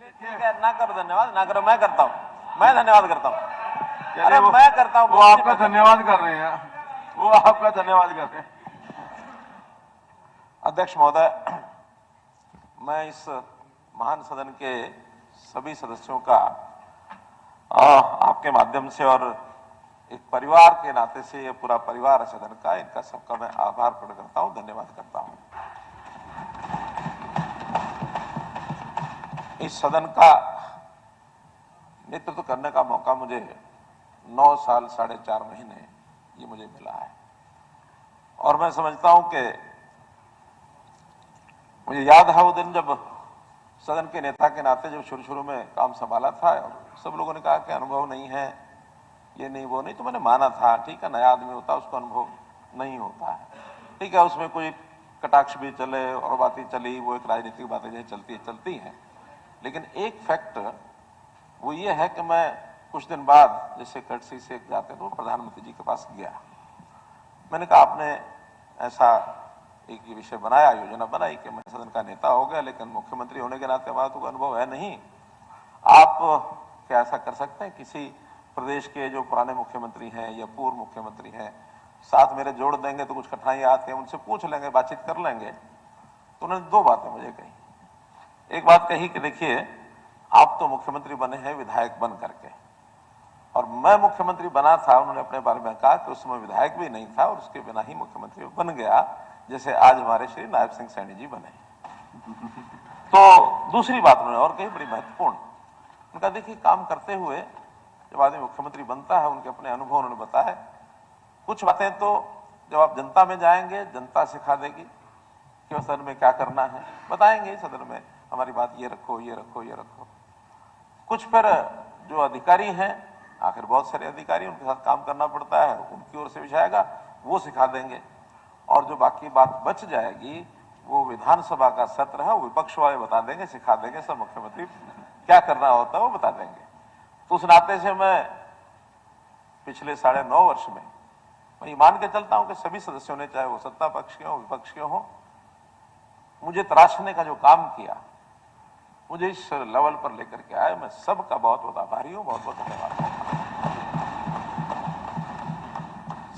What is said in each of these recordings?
ठीक है, ना करो धन्यवाद, ना करो, मैं करता हूँ, मैं धन्यवाद करता हूँ। अरे मैं करता हूँ, वो आपका धन्यवाद कर रहे हैं, वो आपका धन्यवाद कर रहे हैं। अध्यक्ष महोदय, मैं इस महान सदन के सभी सदस्यों का आपके माध्यम से और एक परिवार के नाते से, ये पूरा परिवार सदन का, इनका सबका मैं आभार प्रकट करता हूं, धन्यवाद करता हूं। इस सदन का नेतृत्व करने का मौका मुझे 9 साल 4.5 महीने ये मुझे मिला है, और मैं समझता हूं कि मुझे याद है वो दिन जब सदन के नेता के नाते जब शुरू में काम संभाला था और सब लोगों ने कहा कि अनुभव नहीं है, ये नहीं वो नहीं, तो मैंने माना था, ठीक है, नया आदमी होता है उसको अनुभव नहीं होता है, ठीक है, उसमें कोई कटाक्ष भी चले और बातें चली, वो एक राजनीतिक बातें जो चलती हैं, लेकिन एक फैक्ट वो ये है कि मैं कुछ दिन बाद जैसे कर्टसी से जाते तो प्रधानमंत्री जी के पास गया। मैंने कहा आपने ऐसा एक विषय बनाया, योजना बनाई कि मैं सदन का नेता हो गया, लेकिन मुख्यमंत्री होने के नाते हमारा तो अनुभव है नहीं, आप क्या ऐसा कर सकते हैं किसी प्रदेश के जो पुराने मुख्यमंत्री हैं या पूर्व मुख्यमंत्री हैं साथ मेरे जोड़ देंगे तो कुछ कठिनाइयां आती हैं, उनसे पूछ लेंगे, बातचीत कर लेंगे। तो उन्होंने 2 बातें मुझे कही। एक बात कही कि देखिए आप तो मुख्यमंत्री बने हैं विधायक बन करके, और मैं मुख्यमंत्री बना था, उन्होंने अपने बारे में कहा कि उस समय विधायक भी नहीं था और उसके बिना ही मुख्यमंत्री बन गया, जैसे आज हमारे श्री नायब सिंह सैनी जी बने। तो दूसरी बात उन्होंने और कही बड़ी महत्वपूर्ण, उनका देखिए काम करते हुए जब आदमी मुख्यमंत्री बनता है, उनके अपने अनुभव उन्होंने बताया, कुछ बातें तो जब आप जनता में जाएंगे जनता सिखा देगी कि सदन में क्या करना है, बताएंगे सदन में हमारी बात ये रखो, ये रखो, ये रखो। कुछ फिर जो अधिकारी हैं, आखिर बहुत सारे अधिकारी उनके साथ काम करना पड़ता है, उनकी ओर से विषय आएगा वो सिखा देंगे, और जो बाकी बात बच जाएगी वो विधानसभा का सत्र है, वो विपक्ष वाले बता देंगे, सिखा देंगे, सब मुख्यमंत्री क्या करना होता है वो बता देंगे। तो उस नाते से मैं पिछले 9.5 वर्ष में मैं ये मान के चलता हूं कि सभी सदस्यों ने, चाहे वो सत्ता पक्ष के हो विपक्ष के हो, मुझे तराशने का जो काम किया, मुझे इस लेवल पर लेकर के आए, मैं सबका बहुत बहुत आभारी हूं, बहुत बहुत धन्यवाद।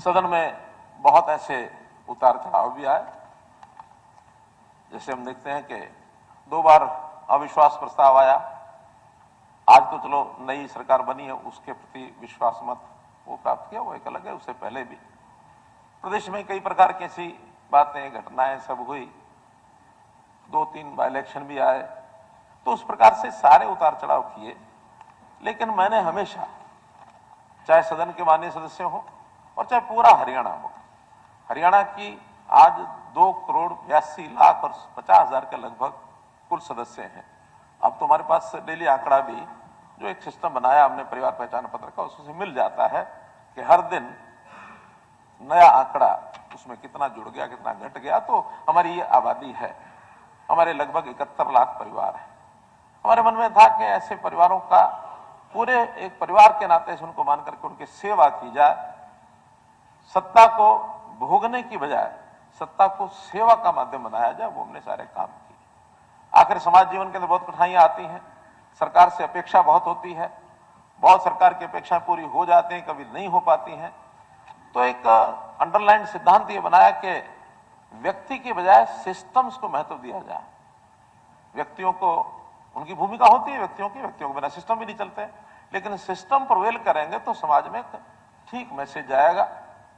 सदन में बहुत ऐसे उतार चढ़ाव भी आए, जैसे हम देखते हैं कि 2 बार अविश्वास प्रस्ताव आया, आज तो चलो नई सरकार बनी है उसके प्रति विश्वास मत वो प्राप्त किया, वो एक अलग है, उससे पहले भी प्रदेश में कई प्रकार की ऐसी बातें घटनाएं सब हुई, 2-3 बाय इलेक्शन भी आए, तो उस प्रकार से सारे उतार चढ़ाव किए, लेकिन मैंने हमेशा, चाहे सदन के माननीय सदस्य हो और चाहे पूरा हरियाणा हो, हरियाणा की आज 2,82,50,000 के लगभग कुल सदस्य हैं। अब तो हमारे पास डेली आंकड़ा भी जो एक सिस्टम बनाया हमने परिवार पहचान पत्र का, उससे मिल जाता है कि हर दिन नया आंकड़ा उसमें कितना जुड़ गया, कितना घट गया। तो हमारी ये आबादी है, हमारे लगभग 71 लाख परिवार है। हमारे मन में था कि ऐसे परिवारों का पूरे एक परिवार के नाते से उनको मान करके उनकी सेवा की जाए, सत्ता को भोगने की बजाय सत्ता को सेवा का माध्यम बनाया जाए, वो हमने सारे काम किए। आखिर समाज जीवन के अंदर बहुत कठिनाइयां आती हैं, सरकार से अपेक्षा बहुत होती है, बहुत सरकार की अपेक्षाएं पूरी हो जाती हैं, कभी नहीं हो पाती हैं। तो एक अंडरलाइन सिद्धांत ये बनाया कि व्यक्ति के बजाय सिस्टम्स को महत्व दिया जाए। व्यक्तियों को उनकी भूमिका होती है, व्यक्तियों के बिना सिस्टम भी नहीं चलते, लेकिन सिस्टम प्रवेल करेंगे तो समाज में ठीक मैसेज जाएगा।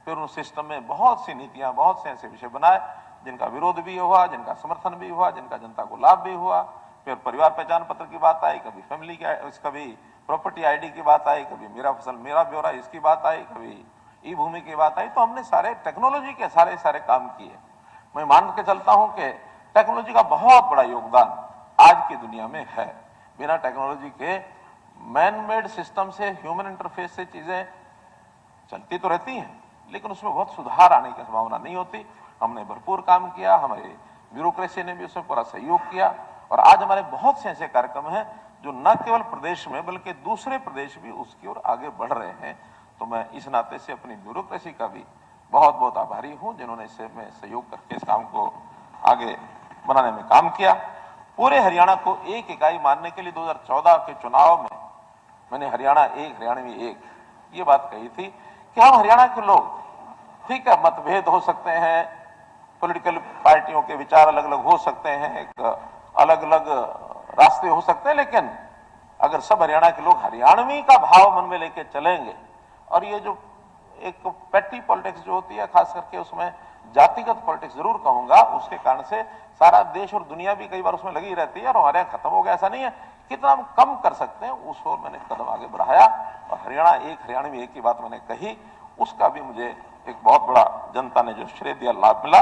फिर उस सिस्टम में बहुत सी नीतियां, बहुत से ऐसे विषय बनाए जिनका विरोध भी हुआ, जिनका समर्थन भी हुआ, जिनका जनता को लाभ भी हुआ। फिर परिवार पहचान पत्र की बात आई, कभी फैमिली की, कभी प्रॉपर्टी आईडी की बात आई, कभी मेरा फसल मेरा ब्यौरा इसकी बात आई, कभी ई भूमि की बात आई। तो हमने सारे टेक्नोलॉजी के सारे काम किए। मैं मान के चलता हूं कि टेक्नोलॉजी का बहुत बड़ा योगदान आज की दुनिया में है। बिना टेक्नोलॉजी के मैन मेड सिस्टम से, ह्यूमन इंटरफेस से चीजें चलती तो रहती हैं, लेकिन उसमें बहुत सुधार आने की संभावना नहीं होती। हमने भरपूर काम किया, हमारे ब्यूरोक्रेसी ने भी उसमें पूरा सहयोग किया, और आज हमारे बहुत से ऐसे कार्यक्रम हैं जो न केवल प्रदेश में बल्कि दूसरे प्रदेश भी उसकी ओर आगे बढ़ रहे हैं। तो मैं इस नाते से अपनी ब्यूरोक्रेसी का भी बहुत बहुत आभारी हूं, जिन्होंने इससे में सहयोग करके इस काम को आगे बनाने में काम किया। पूरे हरियाणा को एक इकाई मानने के लिए 2014 के चुनाव में मैंने हरियाणा एक हरियाणवी एक ये बात कही थी कि हम हरियाणा के लोग, ठीक है मतभेद हो सकते हैं, पॉलिटिकल पार्टियों के विचार अलग अलग हो सकते हैं, एक अलग अलग रास्ते हो सकते हैं, लेकिन अगर सब हरियाणा के लोग हरियाणवी का भाव मन में लेके चलेंगे और ये जो एक पेटी पॉलिटिक्स जो होती है, खास करके उसमें जातिगत पॉलिटिक्स जरूर कहूंगा, उसके कारण से सारा देश और दुनिया भी कई बार उसमें लगी रहती है और हमारे यहाँ खत्म हो गया, ऐसा नहीं है, कितना हम कम कर सकते हैं उस ओर मैंने कदम आगे बढ़ाया और हरियाणा एक हरियाणवी एक की बात मैंने कही, उसका भी मुझे एक बहुत बड़ा जनता ने जो श्रेय दिया, लाभ मिला।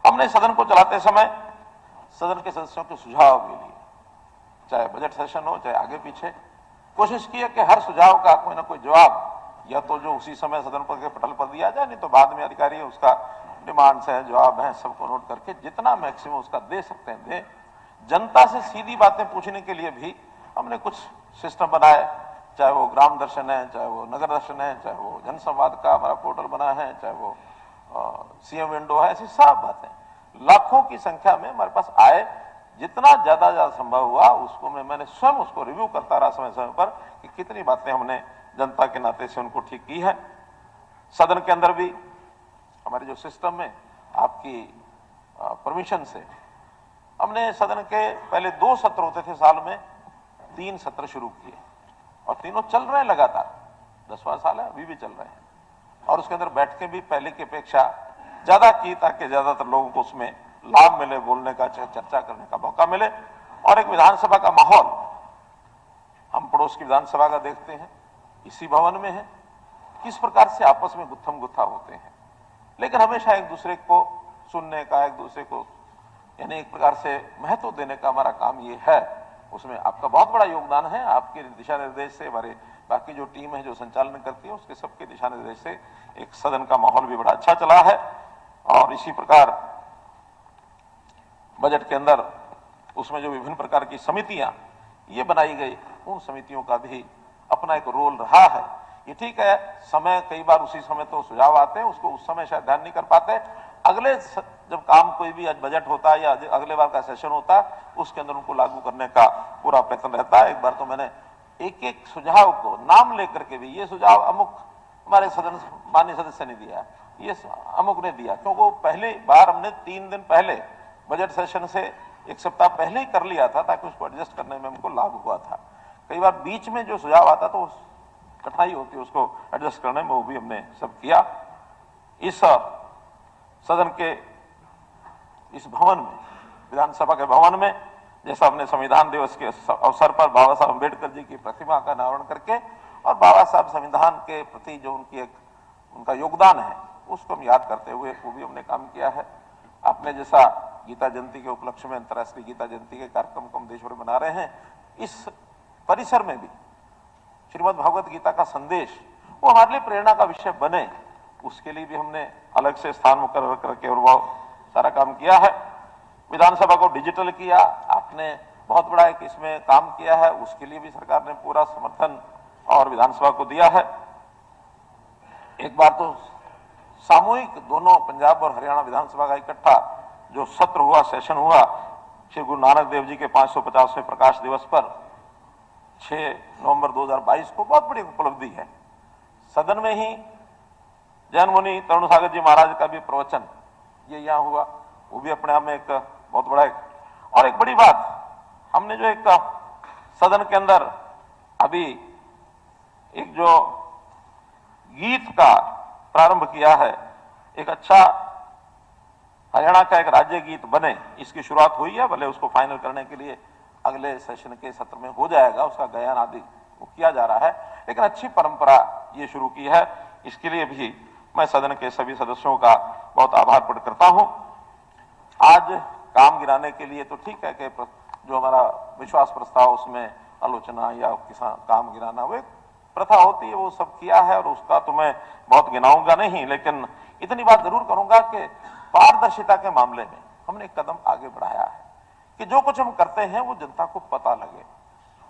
हमने सदन को चलाते समय सदन के सदस्यों के सुझाव भी लिए, चाहे बजट सेशन हो चाहे आगे पीछे, कोशिश की है कि हर सुझाव का कोई ना कोई जवाब या तो जो उसी समय सदन पर के पटल पर दिया जाए, नहीं तो बाद में अधिकारी उसका डिमांड्स है, जवाब है, सबको नोट करके जितना मैक्सिमम उसका दे सकते हैं दे। जनता से सीधी बातें पूछने के लिए भी हमने कुछ सिस्टम बनाए, चाहे वो ग्राम दर्शन है, चाहे वो नगर दर्शन है, चाहे वो जनसंवाद का हमारा पोर्टल बना है, चाहे वो सीएम विंडो है, ऐसी सब बातें लाखों की संख्या में हमारे पास आए। जितना ज्यादा संभव हुआ उसको मैंने स्वयं उसको रिव्यू करता रहा समय समय पर कि कितनी बातें हमने जनता के नाते से उनको ठीक की है। सदन के अंदर भी हमारे जो सिस्टम में आपकी परमिशन से हमने सदन के पहले 2 सत्र होते थे साल में, 3 सत्र शुरू किए और तीनों चल रहे हैं लगातार, 10वां साल है, अभी भी चल रहे हैं और उसके अंदर बैठ के भी पहले की अपेक्षा ज्यादा की ताकि ज्यादातर लोगों को उसमें लाभ मिले, बोलने का, चर्चा करने का मौका मिले। और एक विधानसभा का माहौल हम पड़ोस की विधानसभा का देखते हैं, इसी भवन में है, किस प्रकार से आपस में गुत्थम गुत्था होते हैं, लेकिन हमेशा एक दूसरे को सुनने का, एक दूसरे को यानी एक प्रकार से महत्व देने का हमारा काम ये है। उसमें आपका बहुत बड़ा योगदान है, आपके दिशा निर्देश से हमारे बाकी जो टीम है जो संचालन करती है उसके सबके दिशा निर्देश से एक सदन का माहौल भी बड़ा अच्छा चला है। और इसी प्रकार बजट के अंदर उसमें जो विभिन्न प्रकार की समितियां ये बनाई गई, उन समितियों का भी अपना एक रोल रहा है। ये ठीक है, समय कई बार उसी समय तो सुझाव आते हैं, उसको उस समय शायद ध्यान नहीं कर पाते, अगले जब काम कोई भी बजट होता है या अगले बार का सेशन होता है उसके अंदर उनको लागू करने का पूरा प्रयत्न रहता है। एक बार तो मैंने एक एक सुझाव को नाम लेकर के भी, ये सुझाव अमुक हमारे सदन माननीय सदस्य ने दिया, ये अमुक ने दिया, क्योंकि पहली बार हमने 3 दिन पहले बजट सेशन से 1 सप्ताह पहले ही कर लिया था ताकि उसको एडजस्ट करने में हमको लाभ हुआ था। कई बार बीच में जो सुझाव आता तो कठिनाई होती है उसको एडजस्ट करने में, वो भी हमने सब किया। इस सदन के इस भवन में, विधानसभा के भवन में, जैसा हमने संविधान दिवस के अवसर पर बाबा साहब अम्बेडकर जी की प्रतिमा का अनावरण करके और बाबा साहब संविधान के प्रति जो उनका योगदान है उसको हम याद करते हुए वो भी हमने काम किया है। आपने जैसा गीता जयंती के उपलक्ष्य में अंतर्राष्ट्रीय गीता जयंती के कार्यक्रम को हम देश भर में मना रहे हैं, इस परिसर में भी श्रीमद् भगवत गीता का संदेश वो हमारे लिए प्रेरणा का विषय बने, उसके लिए भी हमने अलग से स्थान मुकर्रर करके और वो सारा काम किया है। विधानसभा को डिजिटल किया, आपने बहुत बड़ा एक इसमें काम किया है, उसके लिए भी सरकार ने पूरा समर्थन और विधानसभा को दिया है। एक बार तो सामूहिक दोनों पंजाब और हरियाणा विधानसभा का इकट्ठा जो सत्र हुआ, सेशन हुआ, श्री गुरु नानक देव जी के 550वें प्रकाश दिवस पर 6 नवंबर 2022 को बहुत बड़ी उपलब्धि है। सदन में ही जैन मुनि तरुण सागर जी महाराज का भी प्रवचन ये यहाँ हुआ, वो भी अपने आप में एक बहुत बड़ा और एक बड़ी बात, हमने जो एक सदन के अंदर अभी एक जो गीत का प्रारंभ किया है, एक अच्छा हरियाणा का एक राज्य गीत बने, इसकी शुरुआत हुई है, भले उसको फाइनल करने के लिए अगले सेशन के सत्र में हो जाएगा, उसका गायन आदि वो किया जा रहा है, लेकिन अच्छी परंपरा ये शुरू की है, इसके लिए भी मैं सदन के सभी सदस्यों का बहुत आभार प्रकट करता हूं। आज काम गिराने के लिए तो ठीक है कि जो हमारा विश्वास प्रस्ताव उसमें आलोचना या किसान काम गिराना वो एक प्रथा होती है, वो सब किया है और उसका तो मैं बहुत गिनाऊंगा नहीं, लेकिन इतनी बात जरूर करूंगा कि पारदर्शिता के मामले में हमने एक कदम आगे बढ़ाया है कि जो कुछ हम करते हैं वो जनता को पता लगे,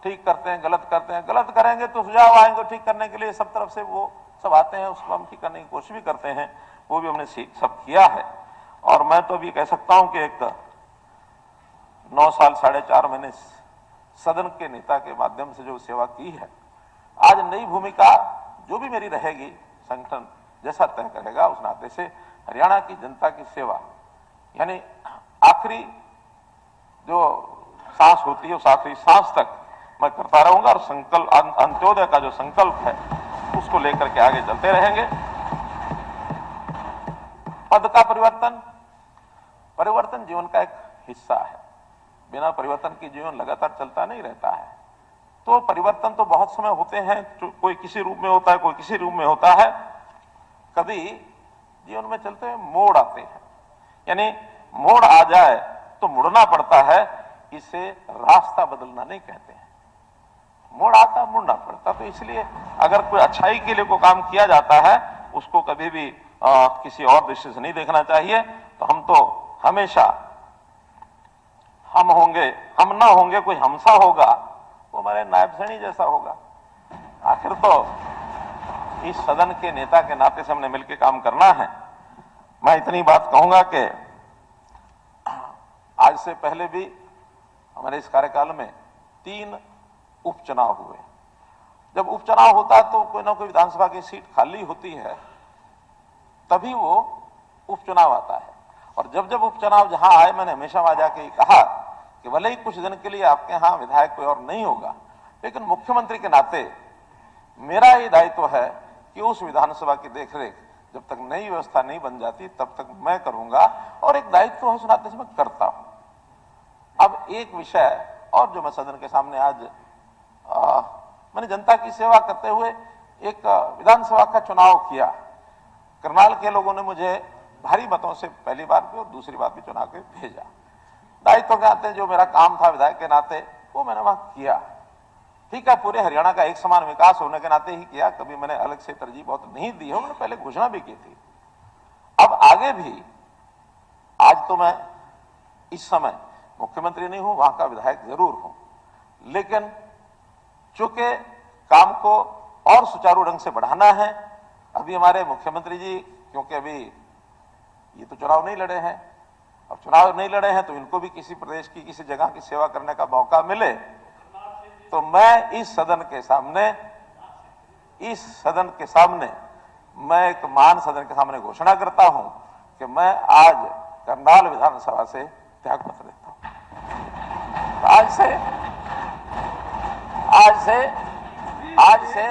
ठीक करते हैं, गलत करते हैं, गलत करेंगे तो सुझाव आएंगे ठीक करने के लिए, सब तरफ से वो सब आते हैं, उसको हम ठीक करने की कोशिश भी करते हैं, वो भी हमने सब किया है। और मैं तो अभी कह सकता हूं कि एक 9 साल 4.5 महीने सदन के नेता के माध्यम से जो सेवा की है, आज नई भूमिका जो भी मेरी रहेगी, संगठन जैसा तय करेगा उस नाते से हरियाणा की जनता की सेवा, यानी आखिरी जो सांस होती है उस आखिरी सांस तक मैं करता रहूंगा, और संकल्प अंत्योदय का जो संकल्प है उसको लेकर के आगे चलते रहेंगे। पद का परिवर्तन जीवन का एक हिस्सा है। बिना परिवर्तन के जीवन लगातार चलता नहीं रहता है। तो परिवर्तन तो बहुत समय होते हैं, कोई किसी रूप में होता है, कोई किसी रूप में होता है। कभी जीवन में चलते हुए मोड़ आते हैं, यानी मोड़ आ जाए तो मुड़ना पड़ता है। इसे रास्ता बदलना नहीं कहते हैं, मोड़ आता मुड़ना पड़ता। तो इसलिए अगर कोई अच्छाई के लिए कोई काम किया जाता है उसको कभी भी किसी और दृष्टि से नहीं देखना चाहिए। तो हम तो हमेशा हम होंगे, हम ना होंगे, कोई हमसा होगा, वो हमारे नायब सैनी जैसा होगा। आखिर तो इस सदन के नेता के नाते से हमने मिलकर काम करना है। मैं इतनी बात कहूंगा कि आज से पहले भी हमारे इस कार्यकाल में 3 उपचुनाव हुए। जब उपचुनाव होता है तो कोई ना कोई विधानसभा की सीट खाली होती है, तभी वो उपचुनाव आता है। और जब जब उपचुनाव जहां आए, मैंने हमेशा वहां जाके कहा कि भले ही कुछ दिन के लिए आपके यहां विधायक कोई और नहीं होगा, लेकिन मुख्यमंत्री के नाते मेरा ये दायित्व है कि उस विधानसभा की देखरेख जब तक नई व्यवस्था नहीं बन जाती तब तक मैं करूंगा, और एक दायित्व है उस नाते से मैं करता हूं। अब एक विषय और जो मैं सदन के सामने आज मैंने जनता की सेवा करते हुए एक विधानसभा का चुनाव किया। करनाल के लोगों ने मुझे भारी मतों से पहली बार भी और दूसरी बार भी चुनाव के भेजा। दायित्व के नाते जो मेरा काम था विधायक के नाते वो मैंने वहां किया। ठीक है, पूरे हरियाणा का एक समान विकास होने के नाते ही किया, कभी मैंने अलग से तरजीह बहुत नहीं दी है, मैंने पहले घोषणा भी की थी। अब आगे भी, आज तो मैं इस समय मुख्यमंत्री नहीं हूं, वहां का विधायक जरूर हूं, लेकिन चूंकि काम को और सुचारू ढंग से बढ़ाना है, अभी हमारे मुख्यमंत्री जी, क्योंकि अभी ये तो चुनाव नहीं लड़े हैं, अब चुनाव नहीं लड़े हैं तो इनको भी किसी प्रदेश की किसी जगह की सेवा करने का मौका मिले, तो मैं इस सदन के सामने मैं एक महान सदन के सामने घोषणा करता हूं कि मैं आज करनाल विधानसभा से त्याग पत्र देता हूं। आज से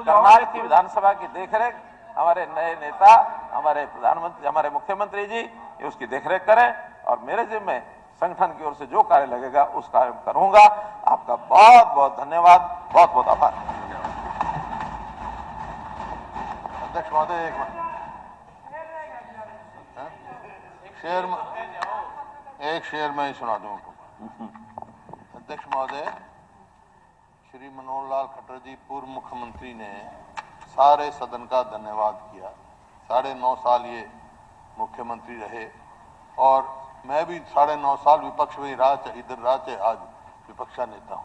करनाल की विधानसभा की देखरेख हमारे नए नेता, हमारे प्रधानमंत्री, हमारे मुख्यमंत्री जी ये उसकी देखरेख करें, और मेरे जिम्मे संगठन की ओर से जो कार्य लगेगा उस कार्य करूंगा। आपका बहुत बहुत धन्यवाद, बहुत बहुत आभार। अध्यक्ष महोदय, एक शेर मैं ही सुना दूं। अध्यक्ष महोदय, श्री मनोहर लाल खट्टर जी पूर्व मुख्यमंत्री ने सारे सदन का धन्यवाद किया। 9.5 साल ये मुख्यमंत्री रहे, और मैं भी 9.5 साल विपक्ष में इधर राज आज विपक्ष का नेता हूँ।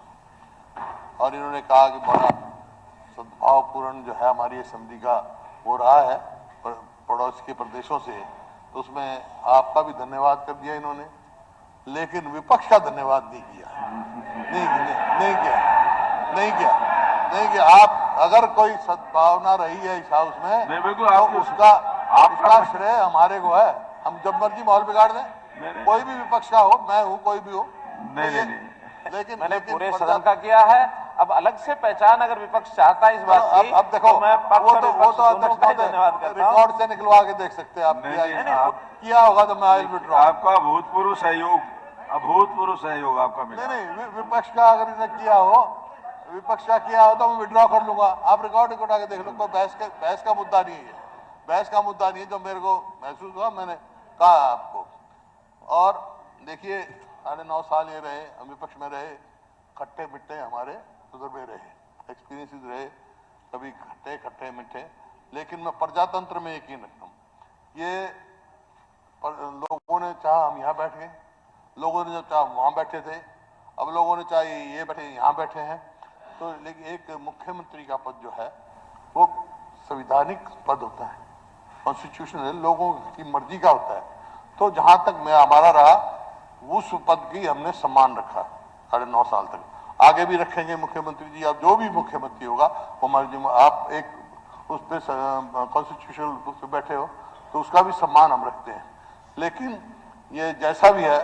और इन्होंने कहा कि बड़ा सद्भावपूर्ण जो है हमारी असेंबली का वो रहा है पड़ोस के प्रदेशों से, तो उसमें आपका भी धन्यवाद कर दिया इन्होंने, लेकिन विपक्ष का धन्यवाद नहीं किया। नहीं किया। आप अगर कोई सद्भावना रही है इस हाउस में, बिल्कुल, तो उसका श्रेय हमारे को है। हम जब मर्जी माहौल बिगाड़ दें, कोई भी विपक्ष का हो, मैं हूं, कोई भी हो। लेकिन मैंने पूरे सदन का किया है। अब अलग से पहचान अगर विपक्ष चाहता है इस बात की, अब देखो, तो मैं वो तो धन्यवाद करता हूं। रिकॉर्ड से निकलवा के देख सकते हैं आप। किया होगा तो मैं आई विड्रॉ। आपका अभूतपूर्व सहयोग आपका मिला। नहीं, विपक्ष का अगर इन्हें किया हो तो मैं विड्रॉ कर लूंगा। आप रिकॉर्ड उठा के देख लो, कोई बहस का मुद्दा नहीं है। बहस का मुद्दा नहीं है, जो मेरे को महसूस हुआ मैंने कहा आपको। और देखिए, 9.5 साल ये रहे, हम विपक्ष में रहे, खट्टे मिट्टे हमारे तजुर्बे रहे, एक्सपीरियंसेस रहे, कभी खट्टे मीठे, लेकिन मैं प्रजातंत्र में यकीन रखता हूँ। ये लोगों ने चाहा हम यहाँ बैठ गए, लोगों ने जब चाहा वहाँ बैठे थे, अब लोगों ने चाहे ये बैठे यहाँ बैठे हैं। तो लेकिन एक मुख्यमंत्री का पद जो है वो संवैधानिक पद होता है, कॉन्स्टिट्यूशनल, लोगों की मर्जी का होता है। तो जहां तक मैं हमारा रहा उस पद की हमने सम्मान रखा 9.5 साल तक, आगे भी रखेंगे। मुख्यमंत्री जी, आप जो भी मुख्यमंत्री होगा वो हमारे, आप एक उस पे कॉन्स्टिट्यूशनल उस पे बैठे हो तो उसका भी सम्मान हम रखते हैं। लेकिन ये जैसा भी है,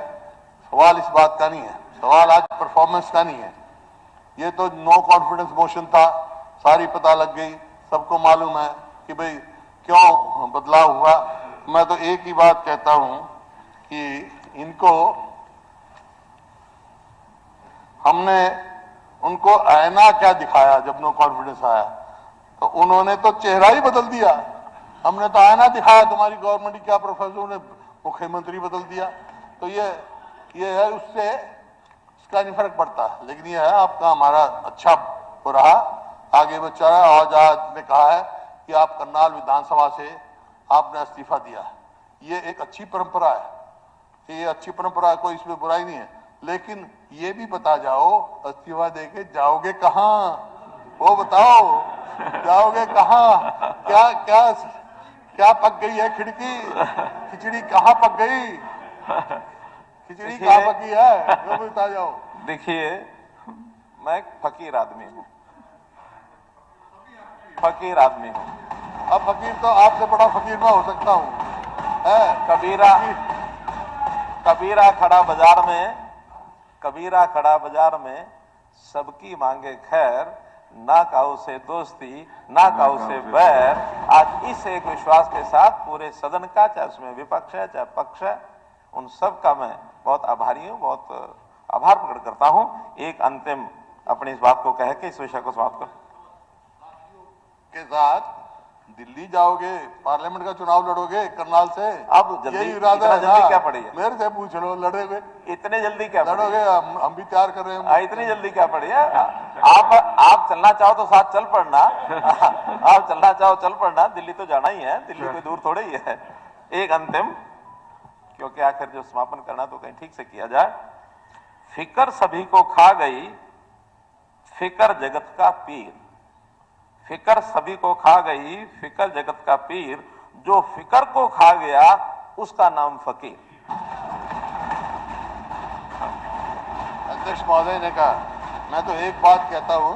सवाल इस बात का नहीं है, सवाल आज परफॉर्मेंस का नहीं है। ये तो नो कॉन्फिडेंस मोशन था, सारी पता लग गई, सबको मालूम है कि भाई क्यों बदलाव हुआ। मैं तो एक ही बात कहता हूं कि इनको, हमने उनको आईना क्या दिखाया जब नो कॉन्फिडेंस आया, तो उन्होंने तो चेहरा ही बदल दिया। हमने तो आईना दिखाया तुम्हारी गवर्नमेंट की क्या, प्रोफेसर ने मुख्यमंत्री बदल दिया। तो ये है, उससे इसका नहीं फर्क पड़ता। लेकिन ये है आपका, हमारा अच्छा हो रहा, आगे बच्चा रहा। और आज ने कहा है कि आप करनाल विधानसभा से आपने इस्तीफा दिया, ये एक अच्छी परंपरा है, ये अच्छी परंपरा है, कोई इसमें बुराई नहीं है। लेकिन ये भी बता जाओ, इस्तीफा देके जाओगे कहाँ, वो बताओ, जाओगे कहाँ? क्या क्या क्या पक गई है खिड़की, खिचड़ी कहाँ पक गई, खिचड़ी कहाँ पकी है, वो बता जाओ। देखिए, मैं एक फकीर आदमी हूँ, फकीर आदमी हूँ। अब फकीर तो आपसे बड़ा फकीर मैं हो सकता हूँ, है कबीरा खड़ा बाजार में, कबीरा खड़ा बाजार में सबकी मांगे खैर, ना काऊ से दोस्ती ना काऊ से बैर। आज इस एक विश्वास के साथ पूरे सदन का, चाहे उसमें विपक्ष है चाहे पक्ष है, उन सब का मैं बहुत आभारी हूँ, बहुत आभार प्रकट करता हूँ। एक अंतिम अपनी इस बात को कह के इस विषय को समाप्त कर के साथ दिल्ली जाओगे, पार्लियामेंट का चुनाव लड़ोगे करनाल से। अब जल्दी, यही इरादा है जल्दी क्या पड़ी है? मेरे से पूछ लो, लड़ोगे? इतने जल्दी क्या लड़ोगे? हम भी तैयार कर रहे हैं। इतनी जल्दी क्या पड़ी है? आप चलना चाहो तो साथ चल पड़ना, आप चलना चाहो चल पड़ना, दिल्ली तो जाना ही है, दिल्ली कोई दूर थोड़े ही है। एक अंतिम, क्योंकि आखिर जो समापन करना तो कहीं ठीक से किया जाए। फिकर सभी को खा गई, फिकर जगत का पीर, फिकर सभी को खा गई, फिकर जगत का पीर, जो फिकर को खा गया उसका नाम फकीर। अध्यक्ष महोदय ने कहा। मैं तो एक बात कहता हूं,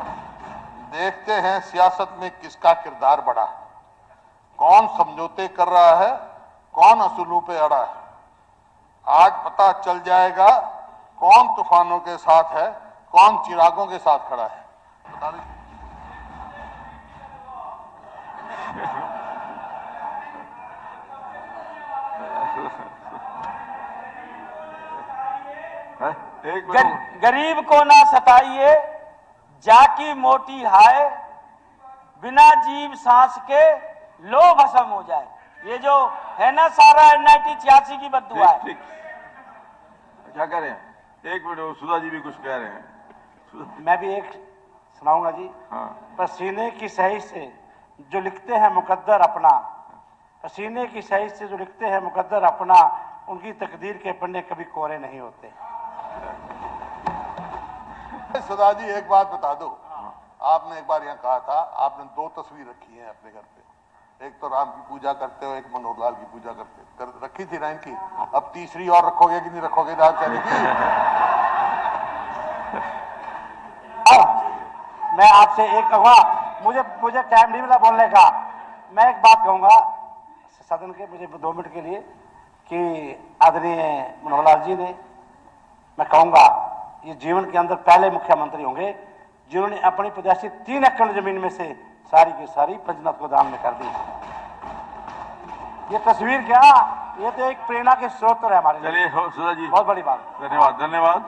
देखते हैं सियासत में किसका किरदार बढ़ा, कौन समझौते कर रहा है, कौन असूलों पे अड़ा है। आज पता चल जाएगा कौन तूफानों के साथ है, कौन चिरागों के साथ खड़ा है। बता लीजिए। गरीब को ना सताइए, जाकी मोटी हाय, बिना जीव सांस के लो भस्म हो जाए। ये जो है ना सारा 1986 की बद्दुआ है। क्या कह रहे हैं? एक मिनट, सुधा जी भी कुछ कह रहे हैं। मैं भी एक सुनाऊंगा जी। हाँ। पसीने की सही से जो लिखते हैं मुकद्दर अपना, पसीने की सही से जो लिखते हैं मुकद्दर अपना, उनकी तकदीर के पन्ने कभी कोरे नहीं होते। सुधा जी एक बात बता दो, आपने एक बार यहाँ कहा था, आपने 2 तस्वीर रखी है अपने घर पे, एक तो राम की पूजा करते हो, एक मनोहर लाल की पूजा रखी थी ना इनकी। अब तीसरी और रखोगे कि नहीं रखोगे? मैं आपसे एक कहूँगा, मुझे टाइम नहीं मिला बोलने का। मैं एक बात कहूँगा सदन के, मुझे 2 मिनट के लिए, कि आदरणीय मनोहर लाल जी ने, मैं कहूँगा ये जीवन के अंदर पहले मुख्यमंत्री होंगे जिन्होंने अपनी पैदाइशी 3 एकड़ जमीन में से सारी की सारी पंचनाथ को दान में कर दी। ये तस्वीर क्या, ये तो एक प्रेरणा के स्रोत है हमारे लिए। चलिए सुधा जी, बहुत बड़ी बात। धन्यवाद।